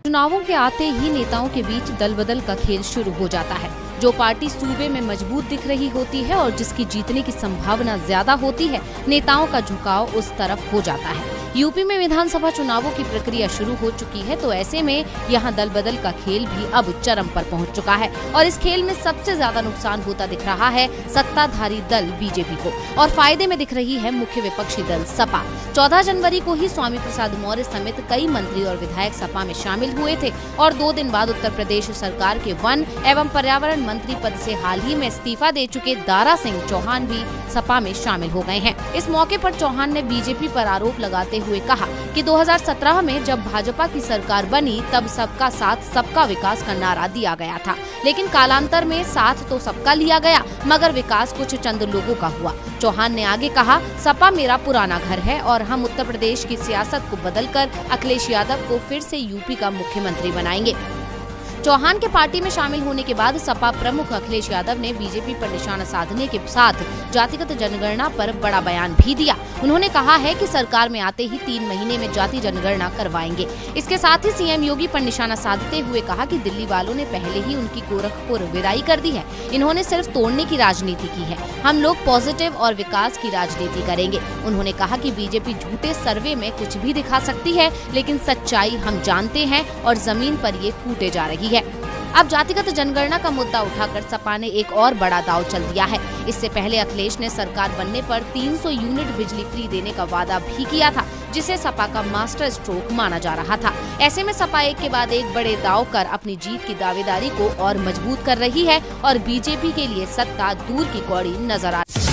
चुनावों के आते ही नेताओं के बीच दल बदल का खेल शुरू हो जाता है। जो पार्टी सूबे में मजबूत दिख रही होती है और जिसकी जीतने की संभावना ज्यादा होती है, नेताओं का झुकाव उस तरफ हो जाता है। यूपी में विधानसभा चुनावों की प्रक्रिया शुरू हो चुकी है, तो ऐसे में यहाँ दल बदल का खेल भी अब चरम पर पहुँच चुका है और इस खेल में सबसे ज्यादा नुकसान होता दिख रहा है सत्ताधारी दल बीजेपी को और फायदे में दिख रही है मुख्य विपक्षी दल सपा। 14 जनवरी को ही स्वामी प्रसाद मौर्य समेत कई मंत्री और विधायक सपा में शामिल हुए थे और 2 दिन बाद उत्तर प्रदेश सरकार के वन एवं पर्यावरण मंत्री पद से हाल ही में इस्तीफा दे चुके दारा सिंह चौहान भी सपा में शामिल हो गए हैं। इस मौके पर चौहान ने बीजेपी पर आरोप लगाते हुए कहा कि 2017 में जब भाजपा की सरकार बनी तब सबका साथ सबका विकास का नारा दिया गया था, लेकिन कालांतर में साथ तो सबका लिया गया मगर विकास कुछ चंद लोगों का हुआ। चौहान ने आगे कहा, सपा मेरा पुराना घर है और हम उत्तर प्रदेश की सियासत को बदलकर अखिलेश यादव को फिर से यूपी का मुख्यमंत्री बनाएंगे। चौहान के पार्टी में शामिल होने के बाद सपा प्रमुख अखिलेश यादव ने बीजेपी पर निशाना साधने के साथ जातिगत जनगणना पर बड़ा बयान भी दिया। उन्होंने कहा है कि सरकार में आते ही 3 महीने में जाति जनगणना करवाएंगे। इसके साथ ही सीएम योगी पर निशाना साधते हुए कहा कि दिल्ली वालों ने पहले ही उनकी गोरखपुर विदाई कर दी है, इन्होंने सिर्फ तोड़ने की राजनीति की है, हम लोग पॉजिटिव और विकास की राजनीति करेंगे। उन्होंने कहा कि बीजेपी झूठे सर्वे में कुछ भी दिखा सकती है, लेकिन सच्चाई हम जानते हैं और जमीन पर ये कूटे जा रही है। अब जातिगत जनगणना का मुद्दा उठाकर सपा ने एक और बड़ा दांव चल दिया है। इससे पहले अखिलेश ने सरकार बनने पर 300 यूनिट बिजली फ्री देने का वादा भी किया था, जिसे सपा का मास्टर स्ट्रोक माना जा रहा था। ऐसे में सपा एक के बाद एक बड़े दांव कर अपनी जीत की दावेदारी को और मजबूत कर रही है और बीजेपी के लिए सत्ता दूर की कौड़ी नजर आ रही है।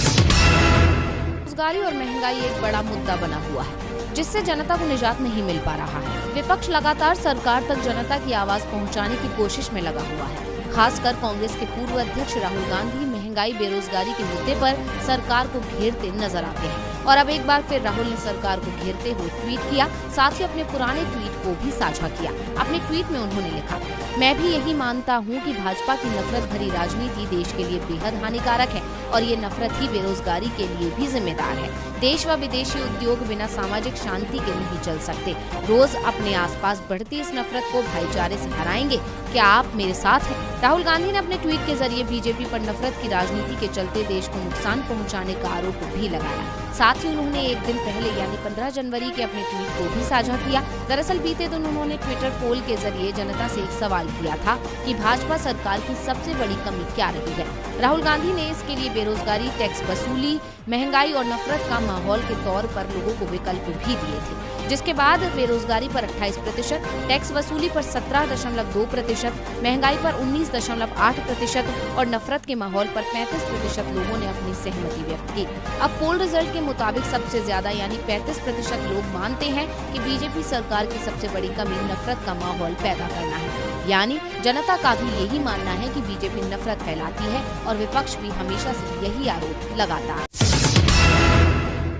बेरोजगारी और महंगाई एक बड़ा मुद्दा बना हुआ है, जिससे जनता को निजात नहीं मिल पा रहा है। विपक्ष लगातार सरकार तक जनता की आवाज पहुंचाने की कोशिश में लगा हुआ है। खासकर कांग्रेस के पूर्व अध्यक्ष राहुल गांधी महंगाई बेरोजगारी के मुद्दे पर सरकार को घेरते नजर आते हैं और अब एक बार फिर राहुल ने सरकार को घेरते हुए ट्वीट किया, साथ ही अपने पुराने ट्वीट को भी साझा किया। अपने ट्वीट में उन्होंने लिखा, मैं भी यही मानता हूँ कि भाजपा की नफरत भरी राजनीति देश के लिए बेहद हानिकारक है और ये नफरत ही बेरोजगारी के लिए भी जिम्मेदार है। देश व विदेशी उद्योग बिना सामाजिक शांति के नहीं चल सकते। रोज अपने आसपास बढ़ती इस नफरत को भाईचारे से हराएंगे। क्या आप मेरे साथ हैं? राहुल गांधी ने अपने ट्वीट के जरिए बीजेपी पर नफरत की राजनीति के चलते देश को नुकसान पहुंचाने का आरोप भी लगाया। साथ ही उन्होंने एक दिन पहले यानी 15 जनवरी के अपने ट्वीट को भी साझा किया। दरअसल बीते दिन उन्होंने ट्विटर पोल के जरिए जनता से एक सवाल किया था कि भाजपा सरकार की सबसे बड़ी कमी क्या रही है। राहुल गांधी ने इसके लिए बेरोजगारी, टैक्स वसूली, महंगाई और नफरत का माहौल के तौर पर लोगों को विकल्प भी दिए थे, जिसके बाद बेरोजगारी पर 28%, टैक्स वसूली पर 17.2%, महंगाई पर 19.8% और नफरत के माहौल पर 35% लोगों ने अपनी सहमति व्यक्त की। अब पोल रिजल्ट के मुताबिक सबसे ज्यादा यानी 35% लोग मानते हैं कि बीजेपी सरकार की सबसे बड़ी कमी नफरत का माहौल पैदा करना है। यानी जनता का भी यही मानना है कि बीजेपी नफरत फैलाती है और विपक्ष भी हमेशा से यही आरोप लगाता है।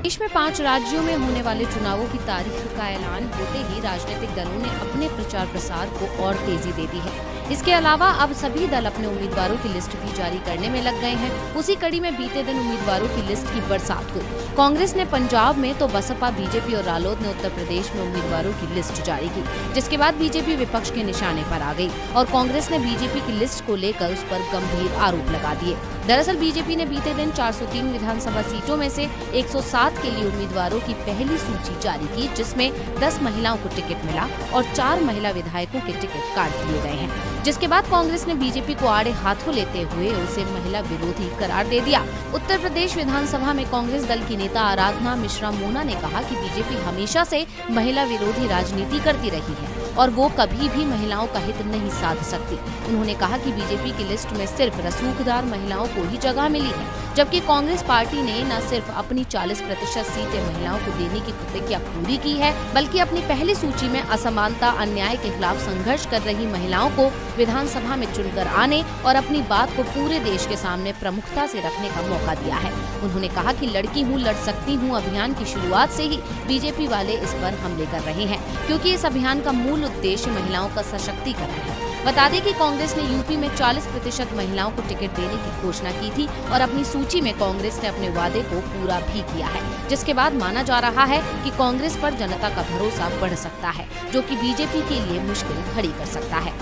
देश में 5 राज्यों में होने वाले चुनावों की तारीख का ऐलान होते ही राजनीतिक दलों ने अपने प्रचार प्रसार को और तेजी दे दी है। इसके अलावा अब सभी दल अपने उम्मीदवारों की लिस्ट भी जारी करने में लग गए हैं। उसी कड़ी में बीते दिन उम्मीदवारों की लिस्ट की बरसात हुई। कांग्रेस ने पंजाब में तो बसपा, बीजेपी और रालोद ने उत्तर प्रदेश में उम्मीदवारों की लिस्ट जारी की, जिसके बाद बीजेपी विपक्ष के निशाने पर आ गई और कांग्रेस ने बीजेपी की लिस्ट को लेकर उस पर गंभीर आरोप लगा दिए। दरअसल बीजेपी ने बीते दिन 403 विधानसभा सीटों में से 107 के लिए उम्मीदवारों की पहली सूची जारी की, जिसमें 10 महिलाओं को टिकट मिला और 4 महिला विधायकों के टिकट काट दिए गए हैं। जिसके बाद कांग्रेस ने बीजेपी को आड़े हाथों लेते हुए उसे महिला विरोधी करार दे दिया। उत्तर प्रदेश विधानसभा में कांग्रेस दल की नेता आराधना मिश्रा मोना ने कहा कि बीजेपी हमेशा से महिला विरोधी राजनीति करती रही है और वो कभी भी महिलाओं का हित नहीं साध सकती। उन्होंने कहा कि बीजेपी की लिस्ट में सिर्फ रसूखदार महिलाओं को ही जगह मिली है, जबकि कांग्रेस पार्टी ने न सिर्फ अपनी 40% सीटें महिलाओं को देने की प्रतिज्ञा पूरी की है, बल्कि अपनी पहली सूची में असमानता, अन्याय के खिलाफ संघर्ष कर रही महिलाओं को विधानसभा में चुनकर आने और अपनी बात को पूरे देश के सामने प्रमुखता से रखने का मौका दिया है। उन्होंने कहा कि लड़की हूँ लड़ सकती हूँ अभियान की शुरुआत से ही बीजेपी वाले इस पर हमले कर रहे हैं, क्योंकि इस अभियान का मूल उद्देश्य महिलाओं का सशक्तिकरण है। बता दें कि कांग्रेस ने यूपी में 40% महिलाओं को टिकट देने की घोषणा की थी और अपनी सूची में कांग्रेस ने अपने वादे को पूरा भी किया है, जिसके बाद माना जा रहा है कि कांग्रेस पर जनता का भरोसा बढ़ सकता है, जो कि बीजेपी के लिए मुश्किल खड़ी कर सकता है।